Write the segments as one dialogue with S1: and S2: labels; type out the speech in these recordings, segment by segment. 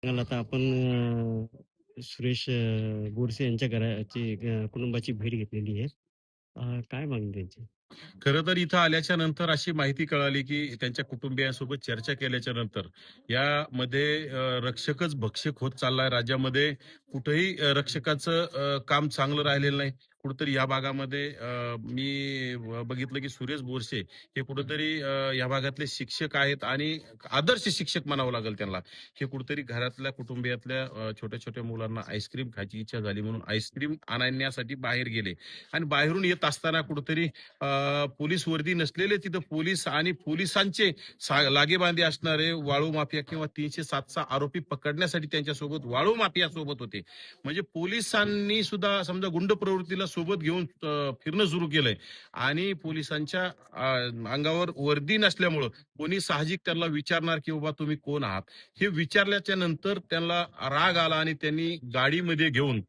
S1: सांगाल आता आपण सुरेश गोडसे यांच्या घराची कुटुंबाची भेट घेतलेली आहे. काय मागणी त्यांची?
S2: खरं तर इथं आल्याच्या नंतर अशी माहिती कळाली, की त्यांच्या कुटुंबियांसोबत चर्चा केल्याच्या नंतर यामध्ये रक्षकच भक्षक होत चाललाय राज्यामध्ये. कुठेही रक्षकाचं काम चांगलं राहिलेलं नाही. कुठेतरी या भागामध्ये मी बघितलं, की सुरेश बोरसे हे कुठेतरी या भागातले शिक्षक आहेत आणि आदर्श शिक्षक म्हणावं लागेल त्यांना. हे कुठेतरी घरातल्या कुटुंबियातल्या छोट्या-छोट्या मुलांना आईस्क्रीम खायची इच्छा झाली म्हणून आईस्क्रीम आणण्यासाठी बाहेर गेले आणि बाहेरून येत असताना कुठेतरी पोलीस वर्दी नसलेले तिथं पोलीस आणि पोलिसांचे लागेबांधे असणारे वाळू माफिया किंवा 307चा आरोपी पकडण्यासाठी त्यांच्यासोबत वाळू माफिया सोबत होते. म्हणजे पोलिसांनी सुद्धा समजा गुंड प्रवृत्तीला सोबत घेऊन फिरणं सुरू केलंय आणि पोलिसांच्या अंगावर वर्दी नसल्यामुळं कोणी साहजिक त्यांना विचारणार की बाबा तुम्ही कोण आहात. हे विचारल्याच्या नंतर त्यांना राग आला आणि त्यांनी गाडीमध्ये घेऊन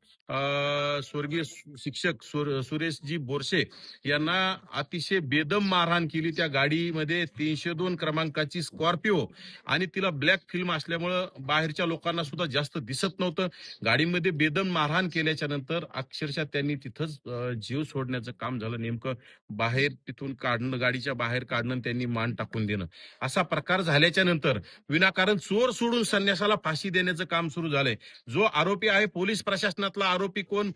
S2: स्वर्गीय शिक्षक सुरेशजी बोरसे यांना अतिशय बेदम मारहाण केली. त्या गाडीमध्ये 302 क्रमांकाची स्कॉर्पिओ आणि तिला ब्लॅक फिल्म असल्यामुळं बाहेरच्या लोकांना सुद्धा जास्त दिसत नव्हतं. गाडीमध्ये बेदम मारहाण केल्याच्या नंतर अक्षरशः त्यांनी तिथंच जीव सोडण्याचं काम झालं. नेमकं बाहेर तिथून काढणं, गाडीच्या बाहेर काढणं आणि त्यांनी मान टाकून देणं असा प्रकार झाल्याच्या नंतर विनाकारण चोर सोडून संन्यासाला फाशी देण्याचं काम सुरू झालंय. जो आरोपी आहे पोलीस प्रशासनातला आरोपी कोण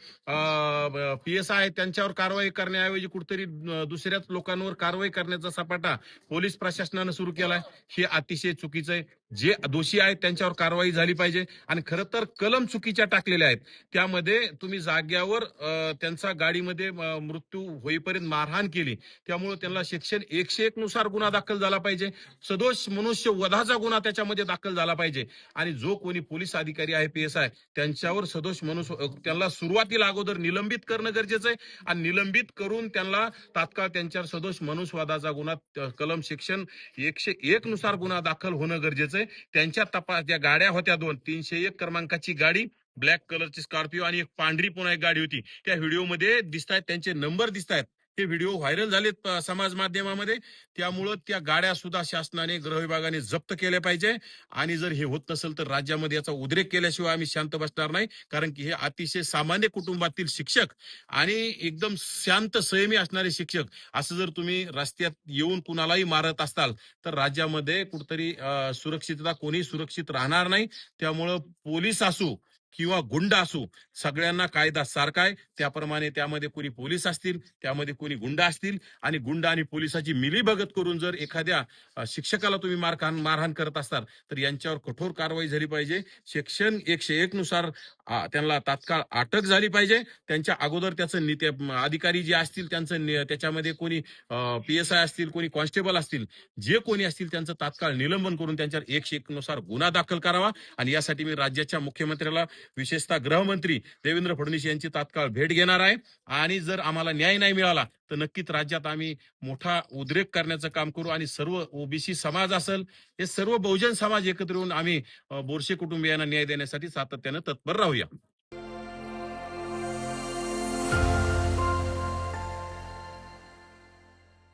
S2: PSI आहे त्यांच्यावर कारवाई करण्याऐवजी कुठेतरी दुसऱ्याच लोकांवर कारवाई करण्याचा सपाटा पोलीस प्रशासनानं सुरू केलाय. हे अतिशय चुकीचं आहे. जे दोषी आहेत त्यांच्यावर कारवाई झाली पाहिजे आणि खरं तर कलम चुकीच्या टाकलेल्या आहेत. त्यामध्ये तुम्ही जाग्यावर त्यांचा गाडीमध्ये मृत्यू होईपर्यंत मारहाण केली. त्यामुळे त्यांना सेक्शन 101 नुसार गुन्हा दाखल झाला पाहिजे. सदोष मनुष्य वधाचा गुन्हा त्याच्यामध्ये दाखल झाला पाहिजे आणि जो कोणी पोलीस अधिकारी आहे PSI त्यांच्यावर सदोष मनुष्य त्यांना सुरुवातीला अगोदर निलंबित करणं गरजेचं आहे आणि निलंबित करून त्यांना तात्काळ त्यांच्यावर सदोष मनुस्वादाचा गुन्हा कलम सेक्शन 101 नुसार गुन्हा दाखल होणं गरजेचं आहे. त्यांच्या तपास त्या गाड्या होत्या 2 301 क्रमांकाची गाडी ब्लॅक कलरची स्कॉर्पिओ आणि एक पांढरी पुन्हा एक गाडी होती. त्या व्हिडिओमध्ये दिसतायत त्यांचे नंबर दिसतायत. ते व्हिडिओ व्हायरल झालेत समाज माध्यमामध्ये. त्यामुळं त्या गाड्या सुद्धा शासनाने गृह विभागाने जप्त केल्या पाहिजे आणि जर हे होत नसेल तर राज्यामध्ये याचा उद्रेक केल्याशिवाय आम्ही शांत बसणार नाही. कारण की हे अतिशय सामान्य कुटुंबातील शिक्षक आणि एकदम शांत संयमी असणारे शिक्षक असं जर तुम्ही रस्त्यात येऊन कुणालाही मारत असाल तर राज्यामध्ये कुठतरी सुरक्षितता कोणी सुरक्षित राहणार नाही. त्यामुळं पोलीस असू किंवा गुंड असू सगळ्यांना कायदा सारखा आहे. त्याप्रमाणे त्यामध्ये कोणी पोलीस असतील, त्यामध्ये कोणी गुंड असतील आणि गुंड आणि पोलिसाची मिलीभगत करून जर एखाद्या शिक्षकाला तुम्ही मारहाण करत असाल तर यांच्यावर कठोर कारवाई झाली पाहिजे. सेक्शन 101 नुसार त्यांना तात्काळ अटक झाली पाहिजे. त्यांच्या अगोदर त्याचं अधिकारी जे असतील त्यांचं त्याच्यामध्ये कोणी PSI असतील, कोणी कॉन्स्टेबल असतील, जे कोणी असतील त्यांचं तात्काळ निलंबन करून त्यांच्यावर 101 नुसार गुन्हा दाखल करावा आणि यासाठी मी राज्याच्या मुख्यमंत्र्याला विशेषतः गृहमंत्री देवेंद्र फडणवीस यांची तात्काळ भेट घेणार आहे आणि जर आम्हाला न्याय नाही मिळाला तर नक्कीच राज्यात आम्ही मोठा उद्रेक करण्याचं काम करू आणि सर्व OBC समाज असेल हे सर्व बहुजन समाज एकत्र येऊन आम्ही बोरसे कुटुंबियांना न्याय देण्यासाठी सातत्यानं तत्पर राहूया.